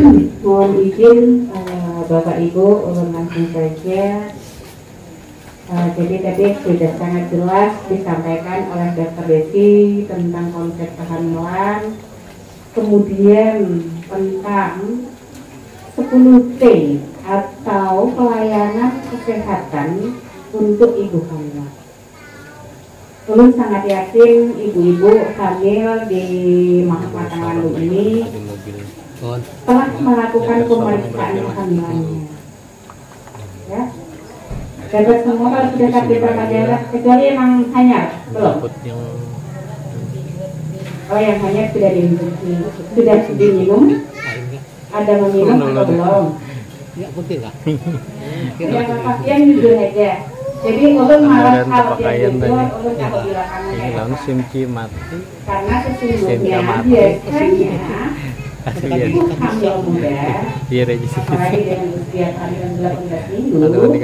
Mohon izin Bapak Ibu langsung saja. Jadi tadi sudah sangat jelas disampaikan oleh Dr. Desi tentang konsep kehamilan, kemudian tentang 10T atau pelayanan kesehatan untuk ibu hamil. Ulun sangat yakin ibu-ibu hamil di Mahkamah Lalu ini telah melakukan pemeriksaan kehamilannya. Ya, dapat semua kalau sudah sakit darah, kecuali yang hanyar belum. Oh, yang hanyar sudah diminum. Ada meminum atau belum? Ya, betul lah. Yang pasien jujur aja. Jadi ulun malah khawatir juga, ulun takut bilang simci mati. karena sesungguhnya biasanya ibu hamil muda, apalagi dengan usia hamil 18 minggu,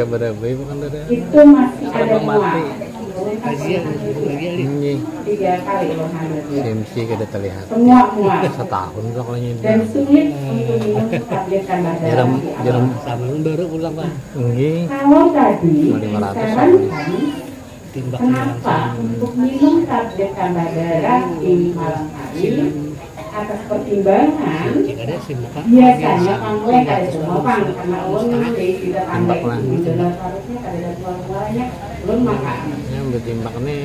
itu masih ada mual. Tiga kali ulun hamil. Simci kada terlihat. Semua mual. Setahun kok kalau ini. Dan sulit untuk minum tablet tambah darah. Jarum Sambung baru ulang Pak. Nggih. Kalau tadi 500 disarankan kenapa untuk minum tablet tambah darah di malam hari atas pertimbangan biasanya panggung ada semua pang karena ulun tidak pandai di dalam harusnya ada keluarganya ulun makan. Yang bertimbang ini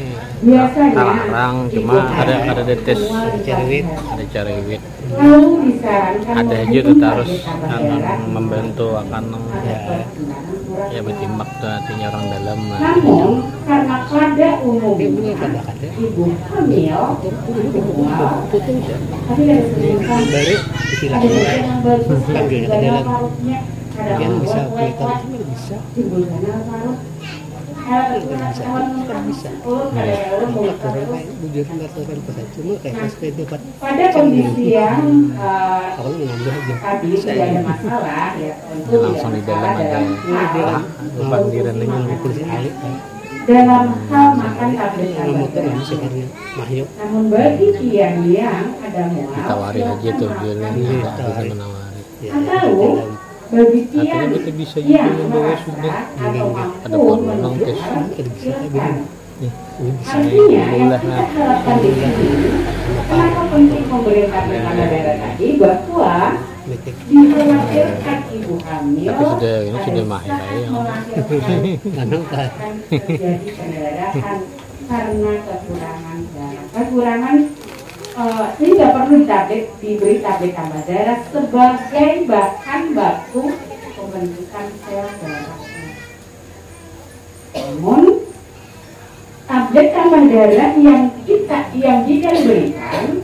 Biasanya larang cuma ada detes ada cariwit. Lalu disarankan Ada aja tuh harus membantu akan ya bertimbang tuh artinya orang dalam. Namun karena pada umumnya ibu hamil tapi ada sedangkan Dari ada yang bagus panggil ke dalam yang bisa kelihatan itu bisa. ibu kanal parut Bisa. Bujur mengatakan pesan cuma kayak supaya dapat pada kondisi yang kalau ngambil aja. tadi tidak ada masalah ya tentu Ya, langsung di tidak dalam masalah aja. Panggilan lagi. Kursi alik kan. dalam hal makan tablet Motor tambah yang sekarang mahyo. namun bagi yang ada mual Ditawari aja tuh jualnya tidak bisa menawari. atau bagi Artinya yang kita bisa juga yang membawa sudah merasa atau ada mampu peluang tes. silakan. Nih, Artinya yang alhamdulillah kita lah. harapkan di sini, kenapa penting memberi tablet tambah darah tadi bahwa dikhawatirkan ibu hamil Tapi ini sudah mahir saat ya. melahirkan Manang kan. akan terjadi pendarahan karena kekurangan darah. Kekurangan sehingga perlu diberi tablet tambah darah sebagai bahan baku pembentukan sel darah. Namun tablet tambah darah yang jika diberikan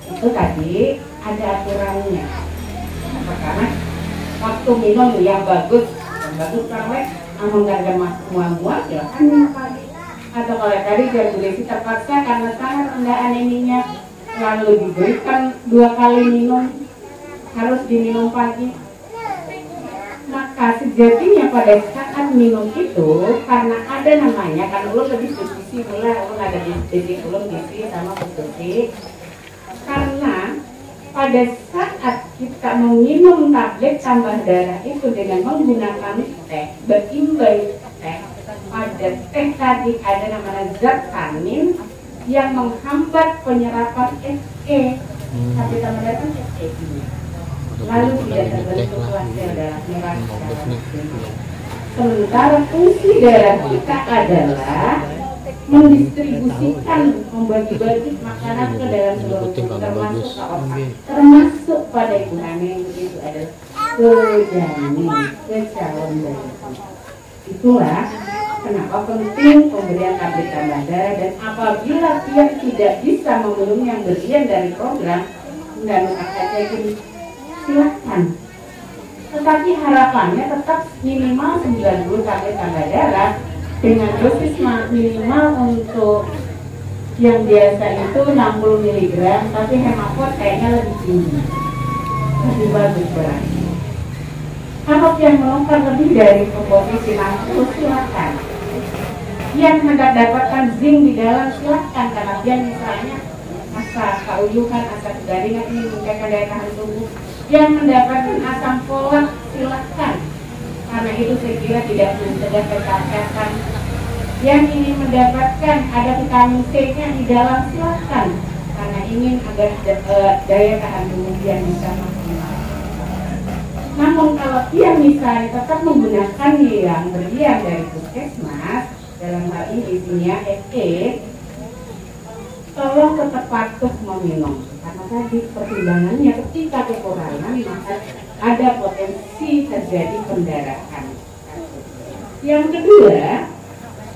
itu tadi ada aturannya. Karena waktu minum yang bagus sampai namun gak ada mual-mual silahkan minum pagi. Atau kalau tadi diagnosis terpaksa karena sangat rendah aneminya lalu diberikan 2 kali minum harus diminum pagi. Maka sejatinya pada saat minum itu karena ada namanya kan ulun lebih diskusi mulai ulun ada diskusi ulun diskusi sama diskusi karena pada saat kita meminum tablet tambah darah itu dengan menggunakan teh berimbai teh pada teh tadi ada namanya zat tanin yang menghambat penyerapan Fe tablet tambah darah itu Fe lalu tidak terbentuklah sel darah merah. Sementara fungsi darah kita adalah mendistribusikan, membagi-bagi makanan ke dalam seluruh tubuh termasuk ke otak, termasuk pada ibu hamil itu adalah ke janin, ke calon bayi. Itulah kenapa penting pemberian tablet tambah darah dan apabila dia tidak bisa memenuhi yang bagian dari program dan saja gini silakan. Tetapi harapannya tetap minimal 90 tablet tambah darah dengan dosis minimal untuk yang biasa itu 60 mg, tapi hemafot kayaknya lebih tinggi, lebih bagus berarti. Kalau yang melongkar lebih dari komposisi 60 silakan. Yang hendak dapatkan zinc di dalam silakan karena dia misalnya masih rasa keuyuhan, asam garingan ini meningkatkan daya tahan tubuh. Yang mendapatkan asam folat silahkan, karena itu saya kira tidak mencegah kecacatan. Yang ingin mendapatkan ada vitamin C-nya di dalam silahkan, karena ingin agar daya tahan tubuh yang bisa maksimal. Namun kalau dia misalnya tetap menggunakan yang berdiam dari puskesmas, dalam hal ini isinya FE, tolong tetap patuh meminum, karena tadi pertimbangannya ketika kekurangan maka ada potensi terjadi pendarahan. Yang kedua,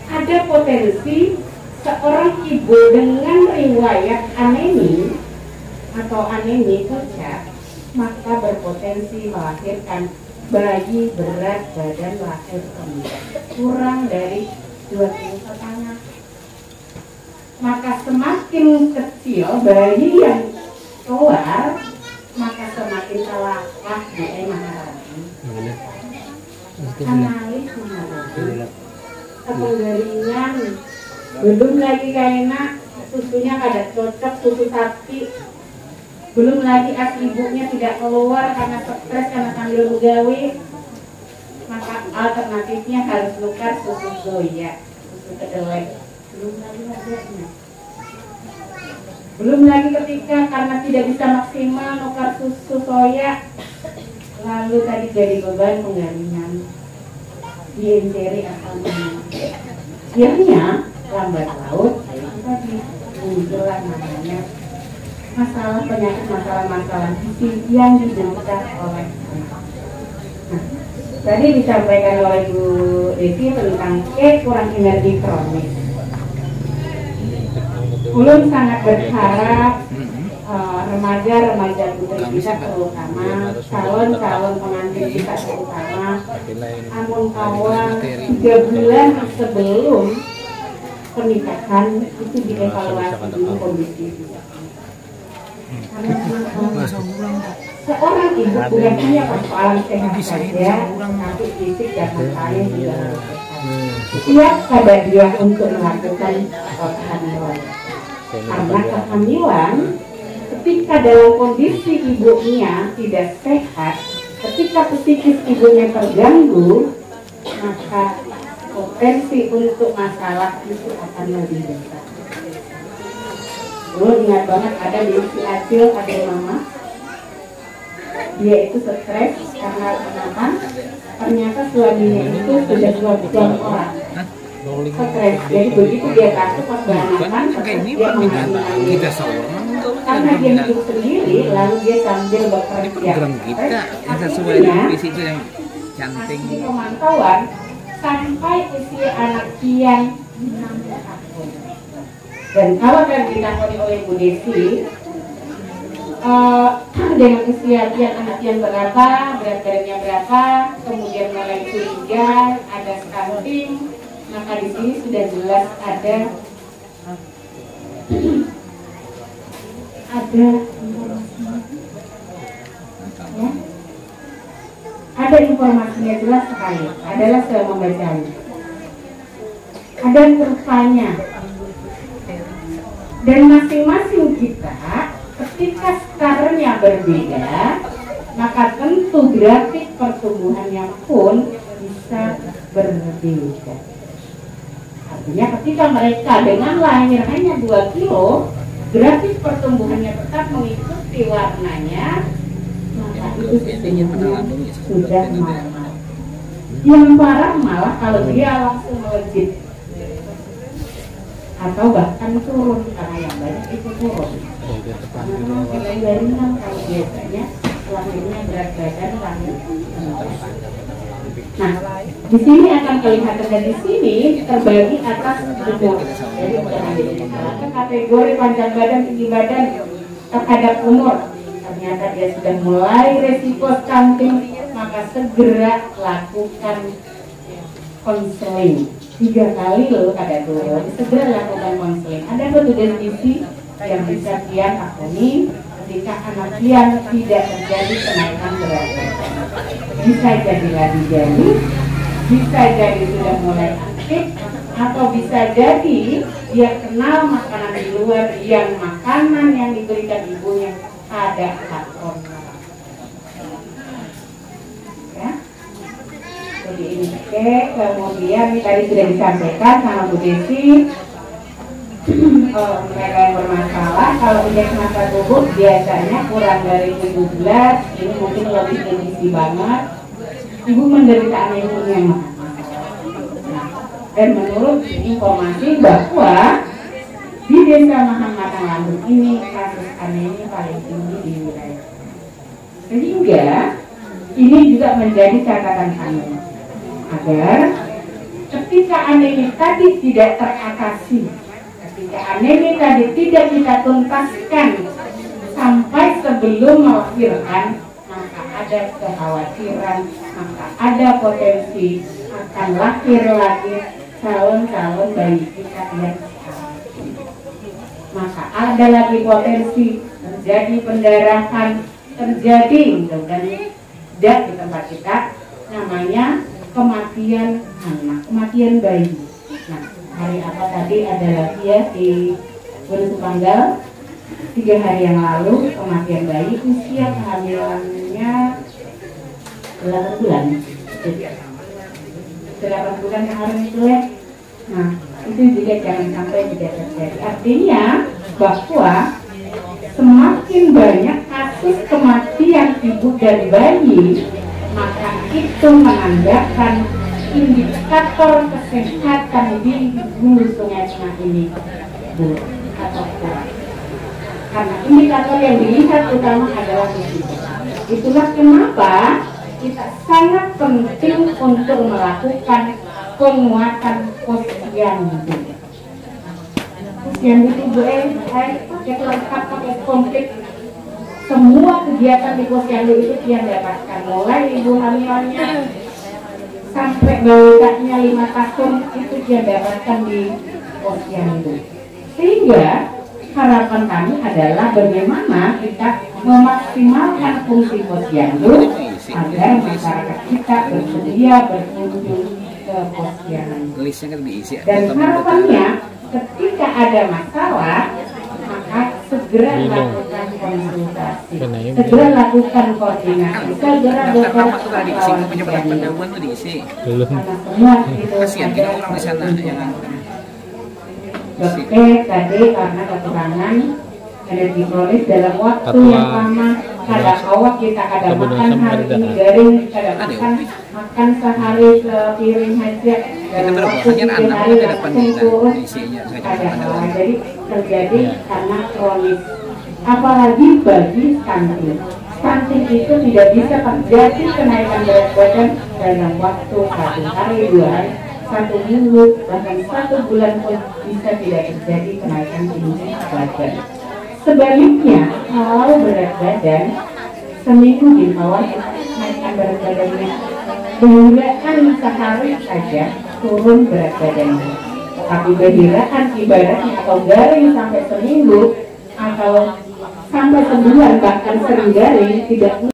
ada potensi seorang ibu dengan riwayat anemi atau anemi pucat, maka berpotensi melahirkan bayi berat badan lahir kurang dari 2,5 kg. Maka semakin kecil bayi yang keluar, maka semakin telakah di Maharani. Analis Maharani. Kepengaringan, belum lagi kayaknya susunya kada cocok, susu sapi. Belum lagi as ibunya tidak keluar karena stres, karena sambil begawe. Maka alternatifnya harus nukar susu soya, susu kedelai. Belum lagi ketika karena tidak bisa maksimal nukar susu soya, lalu tadi jadi beban penggalingan dienteri asal akhirnya lambat laut itu tadi muncullah namanya masalah penyakit, masalah gizi yang diderita oleh anak. Nah, tadi disampaikan oleh Bu Desi tentang kurang energi kronis. Ulun sangat berharap remaja-remaja putri kita terutama calon-calon pengantin kita terutama amun kawan 3 bulan sebelum pernikahan itu dievaluasi dulu kondisi kita. Karena seorang ibu bukan hanya persoalan sehat saja, tapi fisik dan mentalnya juga harus sehat. Siap pada dia untuk melakukan kehamilan. Karena kehamilan ketika dalam kondisi ibunya tidak sehat, ketika psikis ibunya terganggu, maka potensi untuk masalah itu akan lebih besar. Dulu ingat banget ada di si Acil, ada mama, dia itu stres karena kenapa? Ternyata suaminya itu sudah 2 orang. Stres, jadi begitu dia takut pas beranakan, dia mengalami karena dia hidup sendiri, lalu dia sambil bekerja. Program kita yang sesuai dengan visi itu yang cantik. Pemantauan sampai usia anak kian 6 tahun. Dan kalau tadi ditangani oleh Bu Desi, dengan usia kian anak kian berapa, berat badannya berapa, kemudian mulai curiga, ada stunting, maka di sini sudah jelas ada ya, ada informasinya jelas sekali, adalah saya membacanya, ada kurvanya, dan masing-masing kita ketika skarnya berbeda, maka tentu grafik pertumbuhannya pun bisa berbeda. Artinya ketika mereka dengan lahir hanya 2 kilo, grafik pertumbuhannya tetap mengikuti warnanya, maka itu sudah normal. Yang parah malah kalau dia langsung melejit atau bahkan turun, karena yang banyak itu turun. Karena kalau biasanya lahirnya berat badan lahir. Nah, di sini akan kelihatan, dan di sini terbagi atas umur. Jadi bukan kategori panjang badan, tinggi badan terhadap umur. Ternyata dia sudah mulai resiko stunting, maka segera lakukan konseling. 3 kali loh kada turun, segera lakukan konseling. Ada petugas gizi yang bisa kian akuni ketika anak kian tidak terjadi kenaikan berat badan. Bisa jadi lagi jadi, bisa jadi sudah mulai aktif, atau bisa jadi dia kenal makanan di luar yang makanan yang diberikan ibunya ada karbon. Ya. Jadi ini oke. Kemudian ini tadi sudah disampaikan sama Bu Desi. Mereka yang bermasalah, kalau indeks massa tubuh biasanya kurang dari 17, ini mungkin lebih tinggi banget. Ibu menderita anemia yang dan menurut informasi bahwa di Desa Mahamatang Landung ini kasus anemia paling tinggi di wilayah. Sehingga ini juga menjadi catatan kami agar ketika anemia tadi tidak teratasi, ketika anemia tadi tidak kita tuntaskan sampai sebelum melahirkan, maka ada kekhawatiran, maka ada potensi akan lahir lagi calon-calon bayi kita yang sehat. Maka ada lagi potensi terjadi pendarahan, terjadi dan tidak di tempat kita namanya kematian anak, kematian bayi. Nah, hari apa tadi ada lagi ya di Gunung Supanggal 3 hari yang lalu kematian bayi usia kehamilannya 8 bulan. 8 bulan kemarin itu ya. Nah, itu juga jangan sampai tidak terjadi. Artinya bahwa semakin banyak kasus kematian ibu dan bayi, maka itu menandakan indikator kesehatan di hulu Sungai Tengah ini buruk atau kurang. Karena indikator yang dilihat utama adalah gizi. Itulah kenapa kita sangat penting untuk melakukan penguatan posyandu. Posyandu itu pakai lengkap, pakai komplit. Semua kegiatan di posyandu itu dia dapatkan, mulai ibu hamilnya sampai baliknya 5 tahun itu dia dapatkan di posyandu. Sehingga harapan kami adalah bagaimana kita memaksimalkan fungsi posyandu agar masyarakat kita bersedia berkunjung ke posyandu. Dan harapannya ketika ada masalah maka segera lakukan konsultasi, segera lakukan koordinasi, segera beroperasi karena semua itu Oke, tadi karena kekurangan energi kronis dalam waktu yang lama, kadang awak kita kadang makan hari ini garing, kadang makan sehari sepiring aja dalam waktu 3 hari langsung turun, kadang jadi terjadi karena kronis. Apalagi bagi stunting. Stunting itu tidak bisa terjadi kenaikan berat badan dalam waktu 1 hari, 2 hari, 1 minggu, bahkan 1 bulan pun bisa tidak terjadi kenaikan tinggi badan. Sebaliknya, kalau berat badan seminggu di bawah kenaikan berat badannya, bahkan sehari saja turun berat badannya. Tapi bahkan ibaratnya atau garing sampai seminggu atau sampai sebulan bahkan sering garing tidak